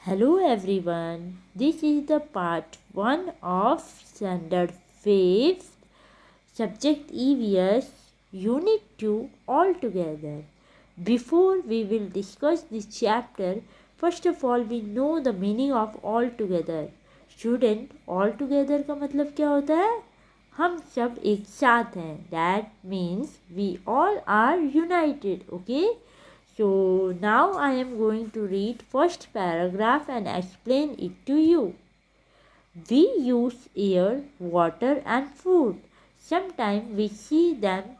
Hello everyone, this is the part 1 of Standard 5th, Subject EVS, Unit 2 altogether. Before we will discuss this chapter, first of all we know the meaning of altogether. Student, altogether का मतलब क्या होता है? हम सब एक साथ हैं. That means we all are united, okay? So now I am going to read first paragraph and explain it to you. We use air, water and food. Sometimes we see them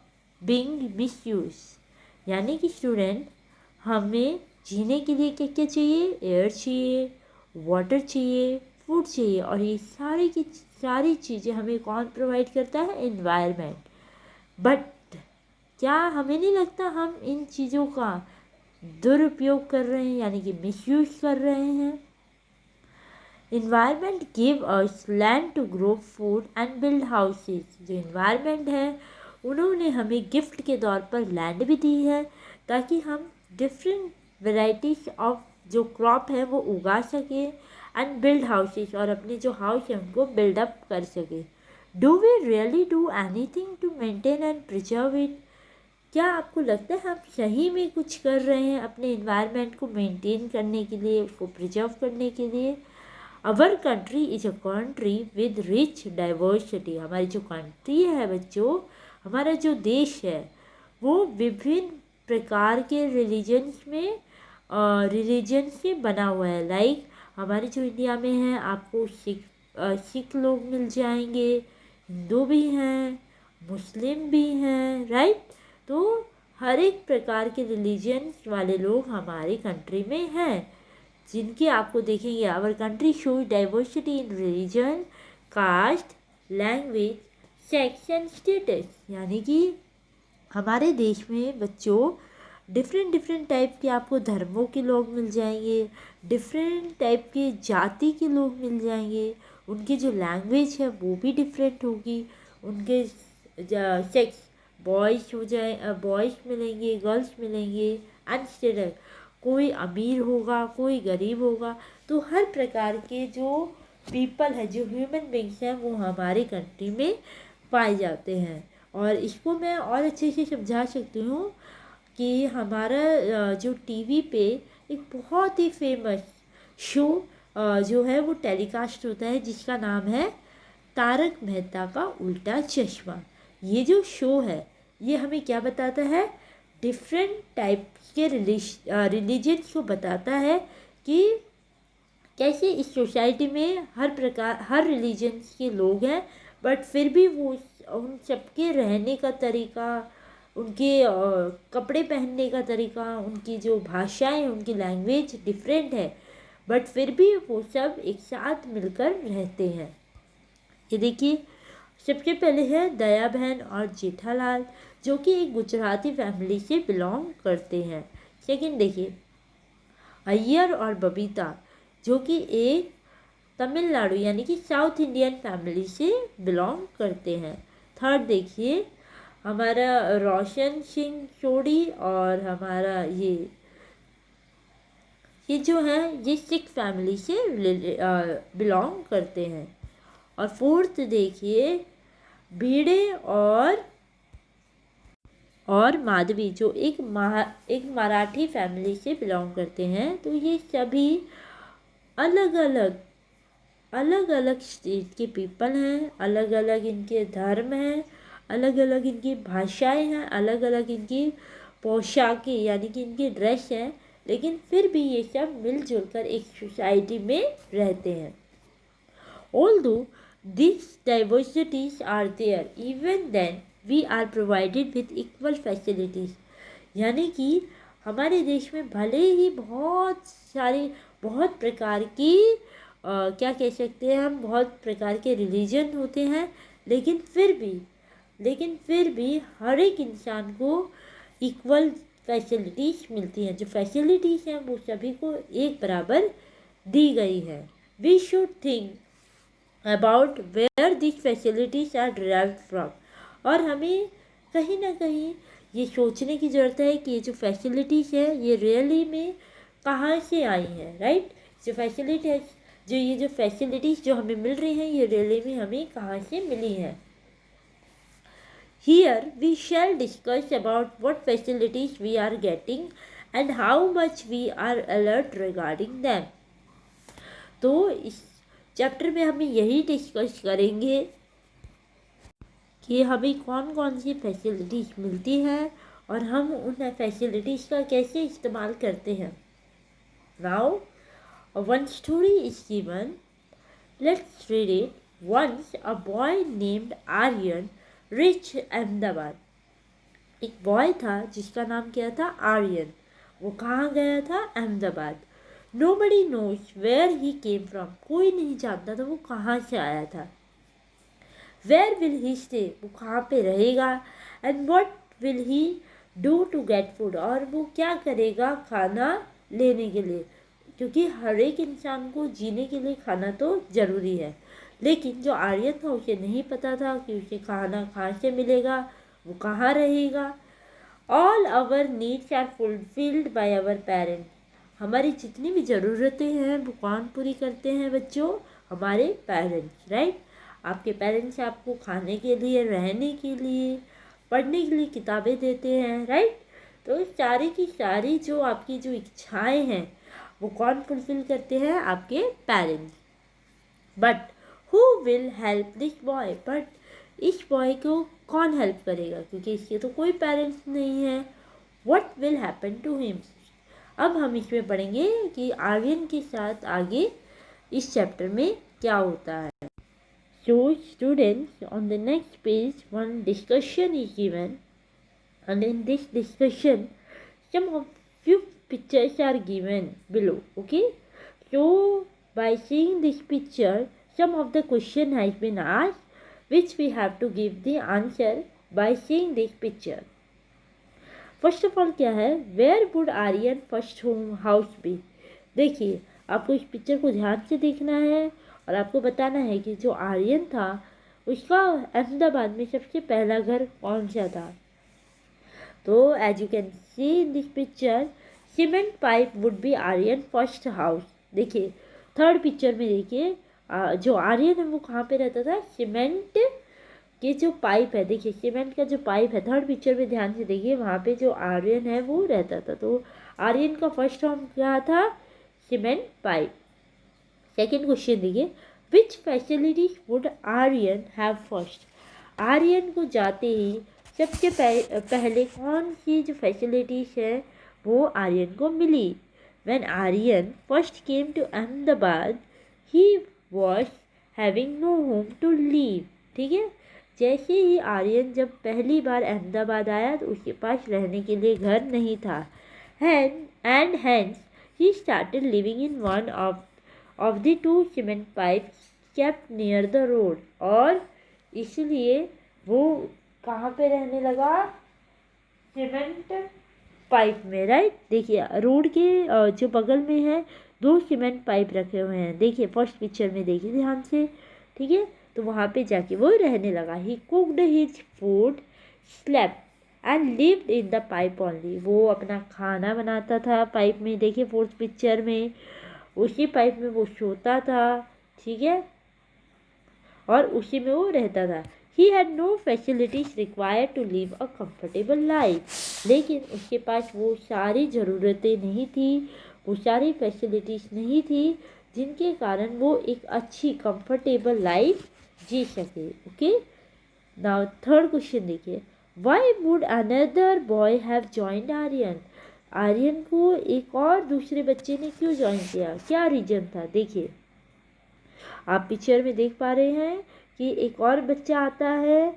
being misused. यानी कि student हमें जीने के लिए क्या क्या चाहिए? Air चाहिए, वाटर चाहिए, फूड चाहिए और ये सारी की सारी चीज़ें हमें कौन प्रोवाइड करता है? एनवायरनमेंट. बट क्या हमें नहीं लगता हम इन चीज़ों का दुरुपयोग कर रहे हैं यानी कि मिसयूज कर रहे हैं? Environment give us land to grow food and build houses. जो इन्वायरमेंट है उन्होंने हमें गिफ्ट के तौर पर लैंड भी दी है ताकि हम डिफरेंट वेराइटीज़ ऑफ जो क्रॉप है वो उगा सके एंड बिल्ड हाउसेस और अपने जो हाउस है उनको बिल्डअप कर सके. Do we really do anything to maintain and preserve it? क्या आपको लगता है हम सही में कुछ कर रहे हैं अपने इन्वायरमेंट को मेंटेन करने के लिए, उसको प्रिजर्व करने के लिए? Our country is a country with rich diversity. हमारी जो कंट्री है बच्चों, हमारा जो देश है वो विभिन्न प्रकार के रिलीजन से बना हुआ है. लाइक हमारे जो इंडिया में है आपको सिख लोग मिल जाएंगे, हिंदू भी हैं, मुस्लिम भी हैं, राइट? तो हर एक प्रकार के रिलीजन्स वाले लोग हमारी कंट्री में हैं जिनके आपको देखेंगे. Our country shows diversity in religion, caste, language, sex and status. यानी कि हमारे देश में बच्चों डिफरेंट टाइप के आपको धर्मों के लोग मिल जाएंगे, डिफरेंट टाइप के जाति के लोग मिल जाएंगे. उनकी जो लैंग्वेज है वो भी डिफरेंट होगी. उनके सेक्स बॉयज़ मिलेंगे, गर्ल्स मिलेंगे एंड स्टेटस. कोई अमीर होगा, कोई गरीब होगा. तो हर प्रकार के जो पीपल है, जो ह्यूमन बींग्स हैं वो हमारी कंट्री में पाए जाते हैं. और इसको मैं और अच्छे से समझा सकती हूँ कि हमारा जो टीवी पे एक बहुत ही फेमस शो जो है वो टेलीकास्ट होता है जिसका नाम है तारक मेहता का उल्टा चश्मा. ये जो शो है ये हमें क्या बताता है? डिफरेंट टाइप के रिलीजन्स को बताता है कि कैसे इस सोसाइटी में हर रिलीजन्स के लोग हैं बट फिर भी वो उन सबके रहने का तरीका, उनके कपड़े पहनने का तरीका, उनकी जो भाषाएं, उनकी लैंग्वेज डिफरेंट है बट फिर भी वो सब एक साथ मिलकर रहते हैं. ये देखिए, सबसे पहले है दया बहन और जेठालाल जो कि एक गुजराती फैमिली से बिलोंग करते हैं. सेकंड देखिए, अय्यर और बबीता जो कि एक तमिलनाडु यानी कि साउथ इंडियन फैमिली से बिलोंग करते हैं. थर्ड देखिए, हमारा रोशन सिंह सोडी और हमारा ये जो है ये सिख फैमिली से बिलोंग करते हैं. और फोर्थ देखिए, भिड़े और माधवी जो एक मराठी फैमिली से बिलोंग करते हैं. तो ये सभी अलग अलग स्टेट के पीपल हैं, अलग अलग इनके धर्म हैं, अलग अलग इनकी भाषाएं हैं, अलग अलग इनकी पोशाकें यानी कि इनकी ड्रेस हैं, लेकिन फिर भी ये सब मिलजुल कर एक सोसाइटी में रहते हैं. Although these diversities are there, even then we are provided with equal facilities. यानी कि हमारे देश में भले ही बहुत प्रकार की क्या कह सकते हैं हम, बहुत प्रकार के रिलीजन होते हैं, लेकिन फिर भी हर एक इंसान को इक्वल फैसिलिटीज़ मिलती हैं. जो फैसिलिटीज़ हैं वो सभी को एक बराबर दी गई है. We should think about where this facilities are derived from. और हमें कहीं ना कहीं ये सोचने की ज़रूरत है कि ये जो फैसिलिटीज़ है ये रियली में कहाँ से आई हैं, राइट? जो फैसिलिटीज़ जो हमें मिल रही हैं ये रेलवे में हमें कहाँ से मिली हैं। Here we shall discuss about what facilities we are getting and how much we are alert regarding them। तो इस चैप्टर में हमें यही डिस्कस करेंगे कि हमें कौन कौन सी फैसिलिटीज़ मिलती हैं और हम उन फैसिलिटीज़ का कैसे इस्तेमाल करते हैं। Now one story is given, let's read it. Once a boy named Aryan reached Ahmedabad. एक बॉय था जिसका नाम क्या था, आर्यन। वो कहाँ गया था, Ahmedabad. Nobody knows where he came from. कोई नहीं जानता था वो कहाँ से आया था। वेयर विल ही स्टे, वो कहाँ पे रहेगा। And what will he do to get food, और वो क्या करेगा खाना लेने के लिए, क्योंकि हर एक इंसान को जीने के लिए खाना तो ज़रूरी है। लेकिन जो आर्यन था उसे नहीं पता था कि उसे खाना कहाँ से मिलेगा, वो कहाँ रहेगा। All our needs are fulfilled by our parents. हमारी जितनी भी ज़रूरतें हैं वो कौन पूरी करते हैं बच्चों, हमारे पेरेंट्स, राइट। आपके पेरेंट्स आपको खाने के लिए, रहने के लिए, पढ़ने के लिए किताबें देते हैं, राइट। तो सारी की सारी जो आपकी जो इच्छाएं हैं वो कौन फुलफिल करते हैं, आपके parents. But who will help this boy, but इस बॉय को कौन हेल्प करेगा, क्योंकि इसके तो कोई पेरेंट्स नहीं है। What will happen to him. अब हम इसमें पढ़ेंगे कि आर्यन के साथ आगे इस चैप्टर में क्या होता है। So students, on the next page one discussion is given, and in this discussion some of few pictures are given below. Okay, so by seeing this picture some of the question has been asked, which we have to give the answer by seeing this picture. First of all क्या है, where would Aryan first home house be. देखिए आपको इस picture को ध्यान से देखना है और आपको बताना है कि जो आर्यन था उसका अहमदाबाद में सबसे पहला घर कौन सा था। तो as you can see in this picture, cement pipe would be Aryan first house. देखिए थर्ड पिक्चर में देखिए जो आर्यन है वो कहाँ पे रहता था, सीमेंट के जो पाइप है, देखिए सीमेंट का जो पाइप है, थर्ड पिक्चर में ध्यान से देखिए वहाँ पे जो आर्यन है वो रहता था। तो आर्यन का फर्स्ट होम क्या था, सीमेंट पाइप। सेकेंड क्वेश्चन देखिए, which facilities would Aryan have first. Aryan को जाते ही सबसे पहले कौन सी जो फैसिलिटीज है वो आर्यन को मिली। When Aryan first came to Ahmedabad he was having no home to live. ठीक है, जैसे ही आर्यन जब पहली बार अहमदाबाद आया तो उसके पास रहने के लिए घर नहीं था। And hence he started living in one of the two cement pipes kept near the road. और इसलिए वो कहाँ पे रहने लगा, सीमेंट पाइप में, राइट। देखिए रोड के जो बगल में है दो सीमेंट पाइप रखे हुए हैं, देखिए फर्स्ट पिक्चर में देखिए ध्यान से, ठीक है। तो वहाँ पे जाके वो रहने लगा। He cooked his food, slept and lived in the pipe only. वो अपना खाना बनाता था पाइप में, देखिए फोर्थ पिक्चर में, उसी पाइप में वो सोता था, ठीक है, और उसी में वो रहता था। He had no facilities required to live a comfortable life. लेकिन उसके पास वो सारी ज़रूरतें नहीं थी, वो सारी फैसिलिटीज़ नहीं थी जिनके कारण वो एक अच्छी कंफर्टेबल लाइफ जी सके। ओके, नाउ थर्ड क्वेश्चन देखिए, why would another boy have joined Aryan. Aryan को एक और दूसरे बच्चे ने क्यों ज्वाइन किया, क्या रीजन था। देखिए आप पिक्चर में देख पा रहे हैं कि एक और बच्चा आता है,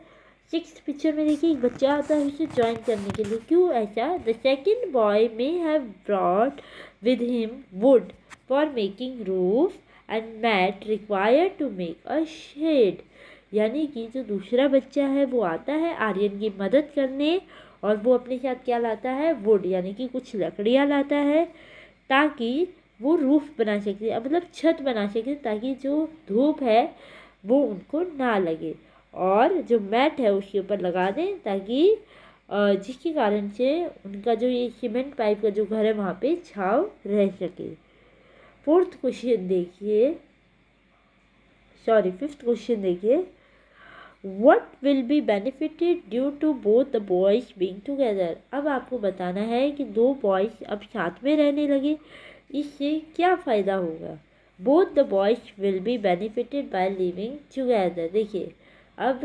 सिक्स्थ पिक्चर में देखिए एक बच्चा आता है उसे ज्वाइन करने के लिए। क्यों ऐसा, the second boy may have brought with him wood for making roof and mat required to make a shed. यानी कि जो दूसरा बच्चा है वो आता है आर्यन की मदद करने और वो अपने साथ क्या लाता है, वुड यानी कि कुछ लकड़ियाँ लाता है ताकि वो रूफ बना सके, मतलब छत बना सके, ताकि जो धूप है वो उनको ना लगे, और जो मैट है उसके ऊपर लगा दें ताकि जिसके कारण से उनका जो ये सीमेंट पाइप का जो घर है वहाँ पे छाँव रह सके। फोर्थ क्वेश्चन देखिए, सॉरी फिफ्थ क्वेश्चन देखिए, What will be benefited due to both the boys being together? अब आपको बताना है कि दो बॉयज अब साथ में रहने लगे, इससे क्या फ़ायदा होगा। Both the boys will be benefited by living together। देखिए अब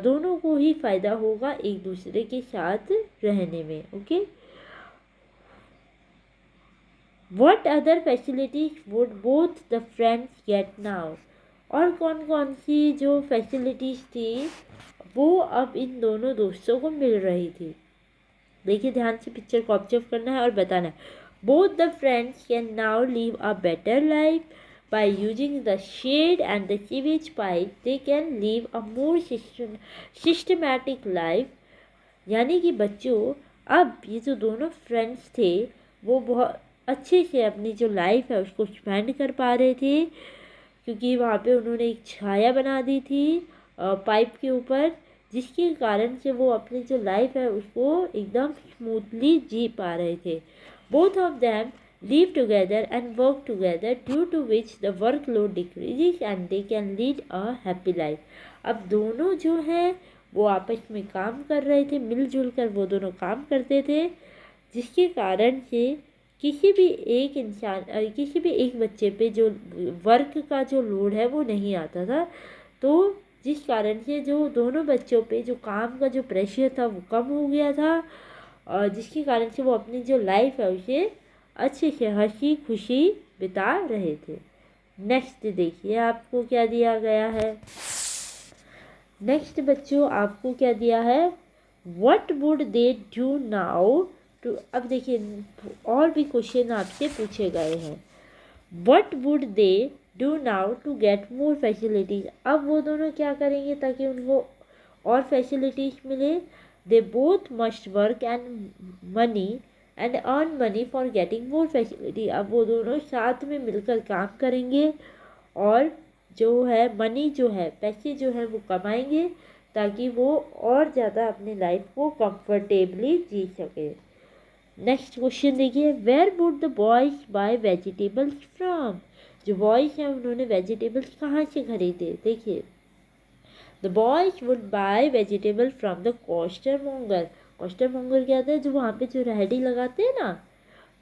दोनों को ही फ़ायदा होगा एक दूसरे के साथ रहने में। Okay, What other facilities would both the friends get now? और कौन कौन सी जो फैसिलिटीज़ थी वो अब इन दोनों दोस्तों को मिल रही थी। देखिए ध्यान से पिक्चर को ऑब्जर्व करना है और बताना है। Both the friends can now live a better life by using the shed and the sewage pipe, they can live a more systematic life. यानी कि बच्चों अब ये जो दोनों फ्रेंड्स थे वो बहुत अच्छे से अपनी जो लाइफ है उसको स्पेंड कर पा रहे थे, क्योंकि वहाँ पे उन्होंने एक छाया बना दी थी पाइप के ऊपर, जिसके कारण से वो अपनी जो लाइफ है उसको एकदम स्मूथली जी पा रहे थे। Both of them live together and work together, due to which the workload decreases and they can lead a happy life। अब दोनों जो हैं वो आपस में काम कर रहे थे, मिलजुल कर वो दोनों काम करते थे, जिसके कारण से किसी भी एक इंसान किसी भी एक बच्चे पे जो वर्क का जो लोड है वो नहीं आता था। तो जिस कारण से जो दोनों बच्चों पे जो काम का जो प्रेशर था वो कम हो गया था, और जिसके कारण से वो अपनी जो लाइफ है उसे अच्छे से हंसी खुशी बिता रहे थे। नेक्स्ट देखिए आपको क्या दिया गया है। नेक्स्ट बच्चों आपको क्या दिया है, what would they do now to. अब देखिए और भी क्वेश्चन आपसे पूछे गए हैं। What would they do now to get more facilities. अब वो दोनों क्या करेंगे ताकि उनको और फैसिलिटीज मिले। They both must work and earn money for getting more facility. अब वो दोनों साथ में मिलकर काम करेंगे और जो है मनी जो है पैसे जो है वो कमाएंगे, ताकि वो और ज़्यादा अपनी लाइफ को कंफर्टेबली जी सके। नेक्स्ट क्वेश्चन देखिए, where would the boys buy vegetables from. जो बॉयज़ हैं उन्होंने वेजिटेबल्स कहाँ से खरीदे। देखिए the boys would buy vegetable from the costermonger. Costermonger क्या होता है, जो वहाँ पे जो रेहड़ी लगाते हैं ना,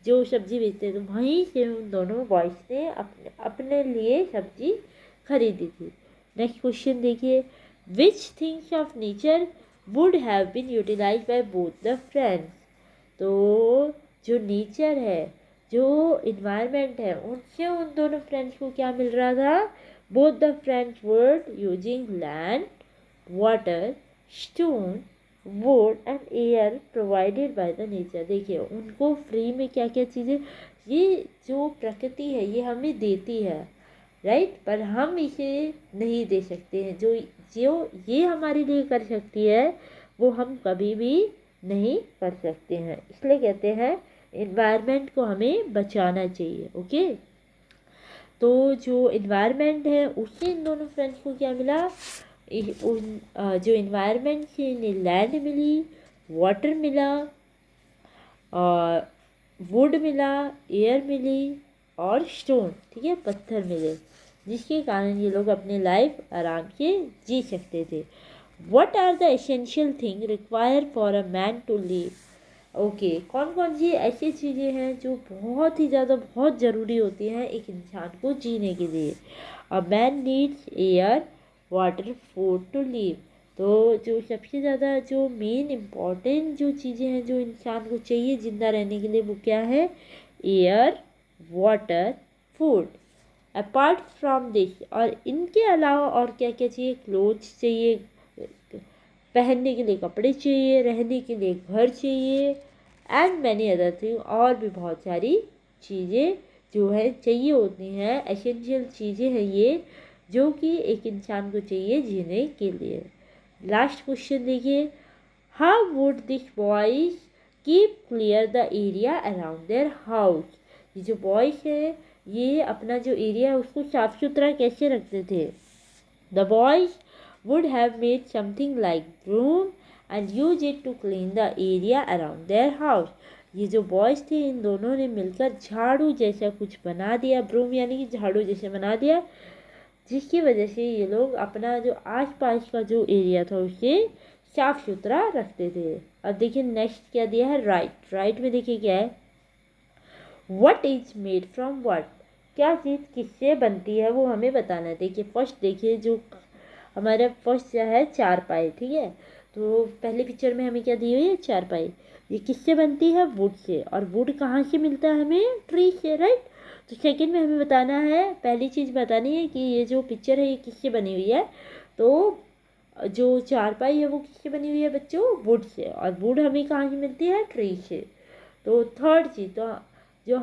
जो सब्जी बेचते हैं, तो वहीं से उन दोनों बॉयज़ ने अपने लिए सब्जी खरीदी थी। नेक्स्ट क्वेश्चन देखिए, which things of nature would have been utilize by both the friends. तो जो नेचर है, जो इन्वायरमेंट है, उनसे उन दोनों फ्रेंड्स को क्या मिल रहा था। Both the friends were using land, water, stone, would and air provided by the nature. देखिए उनको फ्री में क्या क्या चीज़ें, ये जो प्रकृति है ये हमें देती है, राइट, पर हम इसे नहीं दे सकते हैं। जो जो ये हमारे लिए कर सकती है वो हम कभी भी नहीं कर सकते हैं, इसलिए कहते हैं इन्वायरमेंट को हमें बचाना चाहिए। ओके, तो जो इन्वायरमेंट है उससे इन दोनों फ्रेंड्स को क्या मिला, जो इन्वायरमेंट से इन्हें लैंड मिली, वाटर मिला, वुड मिला, एयर मिली और स्टोन, ठीक है, पत्थर मिले, जिसके कारण ये लोग अपनी लाइफ आराम से जी सकते थे। What are the essential things required for a man to live? Okay, कौन कौन सी ऐसी चीज़ें हैं जो बहुत ही ज़्यादा बहुत ज़रूरी होती हैं एक इंसान को जीने के लिए। A man needs air, water, food to live. तो जो सबसे ज़्यादा जो मेन इम्पॉर्टेंट जो चीज़ें हैं जो इंसान को चाहिए ज़िंदा रहने के लिए, वो क्या है, air, water, food. Apart from this, और इनके अलावा और क्या क्या चाहिए, क्लोथ्स चाहिए, पहनने के लिए कपड़े चाहिए, रहने के लिए घर चाहिए, एंड मैनी अदर थिंग, और भी बहुत सारी चीज़ें जो है चाहिए होती हैं, एसेंशियल चीज़ें हैं ये, जो कि एक इंसान को चाहिए जीने के लिए। लास्ट क्वेश्चन देखिए, how would this boys keep clear the area around their house. ये जो बॉयज हैं ये अपना जो एरिया है उसको साफ सुथरा कैसे रखते थे। The boys would have made something like broom and use it to clean the area around their house। ये जो बॉयज़ थे इन दोनों ने मिलकर झाड़ू जैसा कुछ बना दिया, ब्रूम यानी कि झाड़ू जैसे बना दिया, जिसकी वजह से ये लोग अपना जो आसपास का जो एरिया था उसे साफ सुथरा रखते थे। अब देखिए नेक्स्ट क्या दिया है, राइट। राइट में देखिए क्या है, what is made from what, क्या चीज़ किससे बनती है वो हमें बताना है। देखिए फर्स्ट देखिए जो हमारा फर्स्ट क्या है, चारपाई, ठीक है। तो पहले पिक्चर में हमें क्या दी हुई है, चारपाई। ये किससे बनती है, वुड से, और वुड कहाँ से मिलता है हमें, ट्री से, राइट। तो सेकंड में हमें बताना है, पहली चीज़ बतानी है कि ये जो पिक्चर है ये किससे बनी हुई है। तो जो चारपाई है वो किससे बनी हुई है बच्चों, वुड से, और वुड हमें कहाँ से मिलती है, ट्री से। तो थर्ड चीज़, तो जो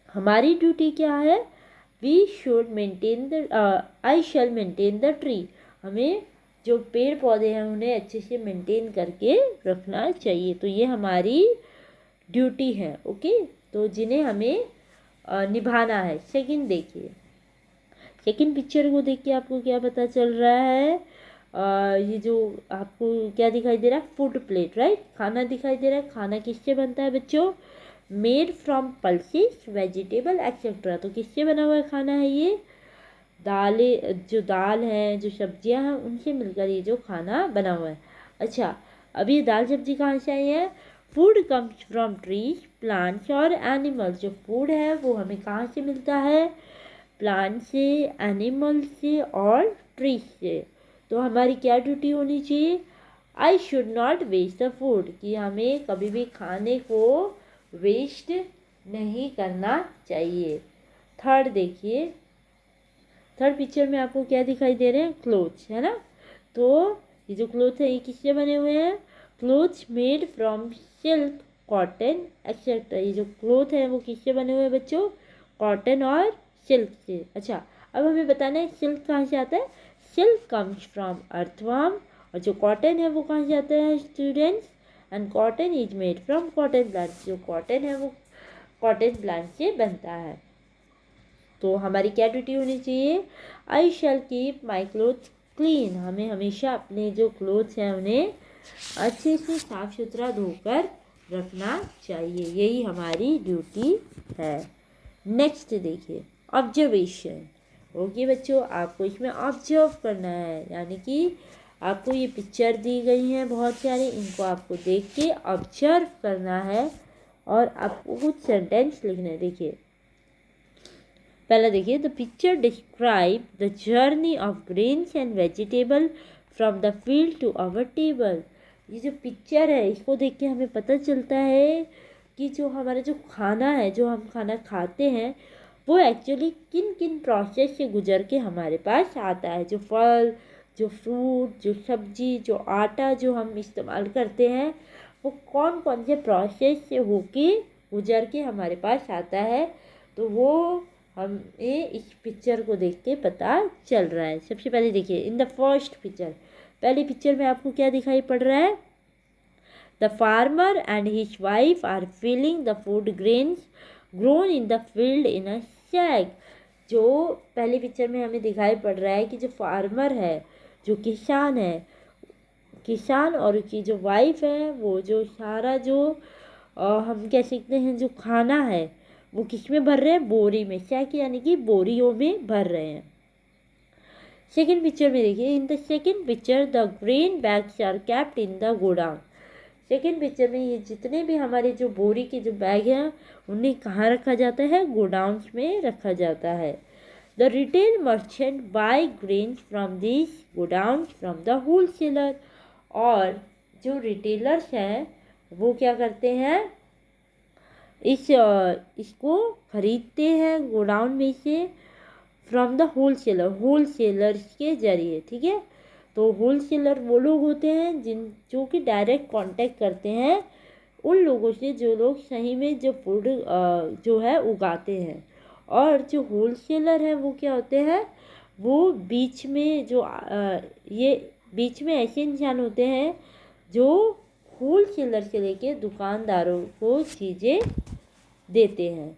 हमारी ड्यूटी क्या है, we should maintain the, I shall maintain the tree, हमें जो पेड़ पौधे हैं उन्हें अच्छे से मेंटेन करके रखना चाहिए। तो ये हमारी ड्यूटी है, ओके, तो जिन्हें हमें निभाना है। सेकंड देखिए, सेकंड पिक्चर को देख के आपको क्या पता चल रहा है, ये जो आपको क्या दिखाई दे रहा है, फूड प्लेट, राइट, खाना दिखाई दे रहा है। खाना किससे बनता है बच्चों, made from pulses vegetable etcetera. तो किससे बना हुआ खाना है ये, दालें, जो दाल है, जो सब्जियां हैं, उनसे मिलकर ये जो खाना बना हुआ है। अच्छा, अब ये दाल सब्जी कहाँ से आई है, food comes from trees, plants और एनिमल्स। जो फूड है वो हमें कहाँ से मिलता है, प्लांट से, एनिमल से और ट्रीज से। तो हमारी क्या ड्यूटी होनी चाहिए, I should not waste the food, कि हमें कभी भी खाने को वेस्ट नहीं करना चाहिए। थर्ड देखिए, थर्ड पिक्चर में आपको क्या दिखाई दे रहे हैं, क्लोथ्स, है ना। तो ये जो क्लोथ है ये किससे बने हुए हैं, clothes made from silk, cotton etcetera. ये जो क्लोथ है वो किससे बने हुए हैं बच्चों, कॉटन और सिल्क से। अच्छा, अब हमें बताना है सिल्क कहाँ से आता है, सिल्क कम्स फ्रॉम अर्थवर्म, और जो कॉटन है वो कहाँ से आता है students, and cotton is made from cotton plant. जो कॉटन है वो कॉटन प्लांट से बनता है। तो हमारी क्या ड्यूटी होनी चाहिए, आई शैल कीप माई क्लोथ्स क्लीन, हमें हमेशा अपने जो क्लोथ्स हैं उन्हें अच्छे से साफ सुथरा धोकर रखना चाहिए, यही हमारी ड्यूटी है। नेक्स्ट देखिए, ऑब्जर्वेशन। ओके बच्चों, आपको इसमें ऑब्जर्व करना है, यानी कि आपको ये पिक्चर दी गई हैं बहुत सारी, इनको आपको देख के ऑब्जर्व करना है और आपको कुछ सेंटेंस लिखने हैं। देखिए पहला देखिए, the picture describe the journey of grains and vegetable from the field to our table. ये जो पिक्चर है इसको देख के हमें पता चलता है कि जो हमारा जो खाना है, जो हम खाना खाते हैं, वो एक्चुअली किन किन प्रोसेस से गुजर के हमारे पास आता है। जो फल, जो फ्रूट, जो सब्जी, जो आटा जो हम इस्तेमाल करते हैं, वो कौन कौन से प्रोसेस से होके गुजर के हमारे पास आता है। तो वो हमें इस पिक्चर को देख के पता चल रहा है। सबसे पहले देखिए, इन द फर्स्ट पिक्चर, पहली पिक्चर में आपको क्या दिखाई पड़ रहा है, the farmer and his wife are filling the food grains grown in the field in a sack. जो पहली पिक्चर में हमें दिखाई पड़ रहा है कि जो फार्मर है, जो किसान है, किसान और उसकी जो वाइफ है, वो जो सारा जो हम कह सकते हैं जो खाना है वो किस में भर रहे हैं, बोरी में, सैक यानी कि बोरियों में भर रहे हैं। सेकेंड पिक्चर में देखिए, in the second picture the grain bags are kept in the godown. Second picture में ये जितने भी हमारे जो बोरी के जो बैग हैं उन्हें कहाँ रखा जाता है, गोडाउन्स में रखा जाता है। The retail merchant buy grains from this godowns from the wholesaler. और जो रिटेलर्स हैं वो क्या करते हैं, इसको खरीदते हैं गोडाउन में से, फ्रॉम द होलसेलर, होलसेलर्स के जरिए, ठीक है। तो होलसेलर वो लोग होते हैं जो कि डायरेक्ट कांटेक्ट करते हैं उन लोगों से जो लोग सही में जो फूड जो है उगाते हैं। और जो होलसेलर हैं वो क्या होते हैं, वो बीच में जो ये बीच में ऐसे इंसान होते हैं जो होलसेलर से लेके दुकानदारों को चीज़ें देते हैं।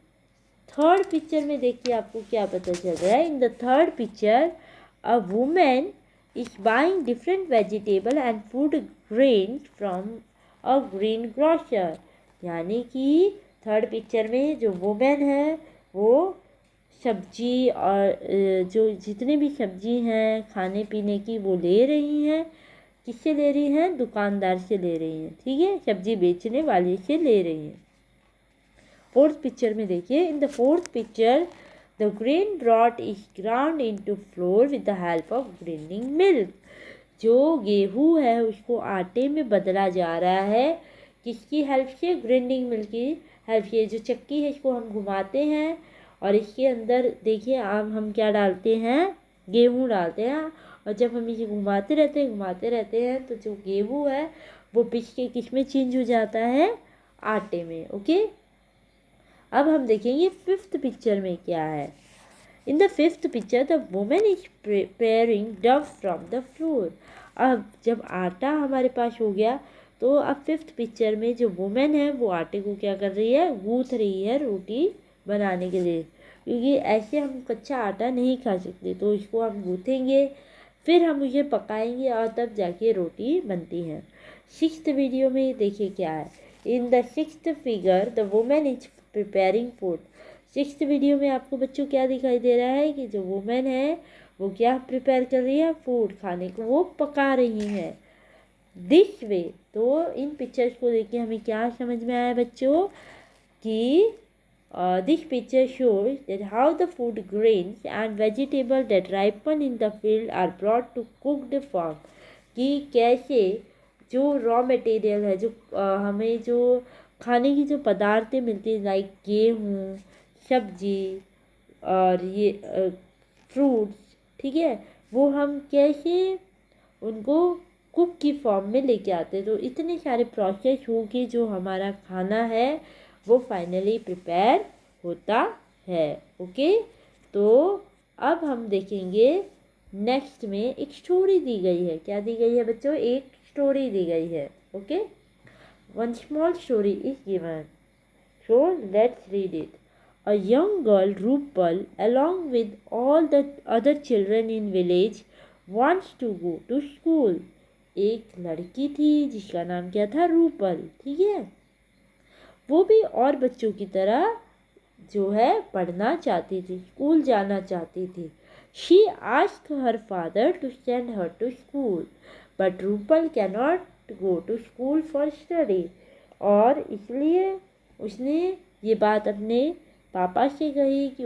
थर्ड पिक्चर में देखिए आपको क्या पता चल रहा है, in the third picture a women is buying different vegetable and food grains from a green grocer, यानी कि थर्ड पिक्चर में जो वुमेन है वो सब्जी और जो जितनी भी सब्जी हैं खाने पीने की वो ले रही हैं। किससे ले रही हैं? दुकानदार से ले रही हैं, ठीक है, सब्जी बेचने वाले से ले रही हैं। फोर्थ पिक्चर में देखिए, in the fourth picture the grain brought is ground into floor with the help of grinding milk. जो गेहूँ है उसको आटे में बदला जा रहा है, किसकी हेल्प से? ग्राइंडिंग मिल्क की हेल्प से। जो चक्की है इसको हम घुमाते हैं और इसके अंदर देखिए अब हम क्या डालते हैं? गेहूँ डालते हैं। और जब हम इसे घुमाते रहते हैं तो जो गेहूँ है वो पिस के किस में चेंज हो जाता है? आटे में। ओके, अब हम देखेंगे फिफ्थ पिक्चर में क्या है। In the fifth picture the women is preparing Dove from the floor. अब जब आटा हमारे पास हो गया तो अब फिफ्थ पिक्चर में जो वुमेन है वो आटे को क्या कर रही है? गूँथ रही है रोटी बनाने के लिए, क्योंकि ऐसे हम कच्चा आटा नहीं खा सकते, तो इसको हम गूँथेंगे, फिर हम उसे पकाएंगे और तब जाके रोटी बनती है। सिक्स्थ वीडियो में देखिए क्या है। In the sixth figure the women is preparing food. Sixth video में आपको बच्चों क्या दिखाई दे रहा है कि जो वुमेन है वो क्या प्रिपेयर कर रही है? फूड, खाने को वो पका रही है। दिस वे, तो इन पिक्चर्स को देखिए हमें क्या समझ में आया बच्चों कि this picture shows that how the food grains and vegetables that ripen in the field are brought to cooked form। कि कैसे जो रॉ मटेरियल है, जो हमें जो खाने की जो पदार्थें मिलती हैं लाइक गेहूँ, सब्जी और ये फ्रूट्स, ठीक है, वो हम कैसे उनको कुक की फॉर्म में लेके आते हैं। तो इतने सारे प्रोसेस हो के जो हमारा खाना है वो फाइनली प्रिपेयर होता है। ओके, तो अब हम देखेंगे नेक्स्ट में एक स्टोरी दी गई है। क्या दी गई है बच्चों? एक स्टोरी दी गई है। Okay, one small story is given, so let's read it. A young girl, Rupal, along with all the other children in village, wants to go to school। एक लड़की थी जिसका नाम क्या था? रूपल, ठीक है, वो भी और बच्चों की तरह जो है पढ़ना चाहती थी, स्कूल जाना चाहती थी। She asked her father to send her to school, but Rupal cannot go to school for study. और इसलिए उसने ये बात अपने पापा से कही कि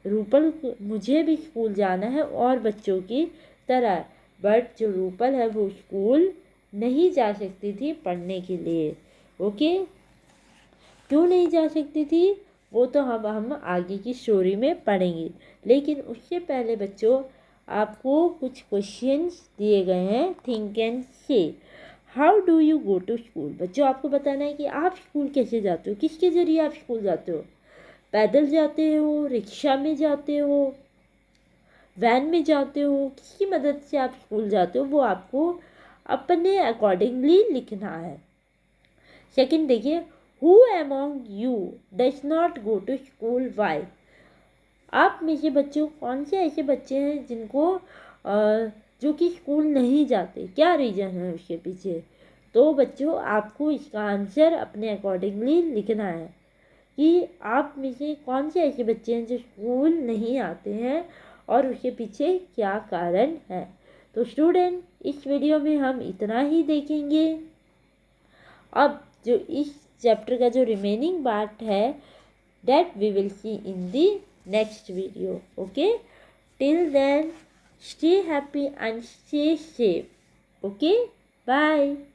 रूपल मुझे भी स्कूल जाना है और बच्चों की तरह, बट जो रूपल है वो स्कूल नहीं जा सकती थी पढ़ने के लिए। ओके, क्यों नहीं जा सकती थी वो तो हम आगे की स्टोरी में पढ़ेंगे, लेकिन उससे पहले बच्चों आपको कुछ क्वेश्चंस दिए गए हैं। Think and say. How do you go to school? बच्चों आपको बताना है कि आप स्कूल कैसे जाते हो, किसके ज़रिए आप स्कूल जाते हो? पैदल जाते हो, रिक्शा में जाते हो, वैन में जाते हो, किसकी मदद से आप स्कूल जाते हो वो आपको अपने अकॉर्डिंगली लिखना है। सेकंड देखिए, who among you does not go to school why? आप में से बच्चों कौन से ऐसे बच्चे हैं जिनको जो कि स्कूल नहीं जाते? क्या रीज़न है उसके पीछे? तो बच्चों आपको इसका आंसर अपने अकॉर्डिंगली लिखना है कि आप में से कौन से ऐसे बच्चे हैं जो स्कूल नहीं आते हैं और उसके पीछे क्या कारण है। तो स्टूडेंट, इस वीडियो में हम इतना ही देखेंगे। अब जो इस चैप्टर का जो रिमेनिंग पार्ट है that we will see in the next video। okay, till then stay happy and stay safe। okay, bye।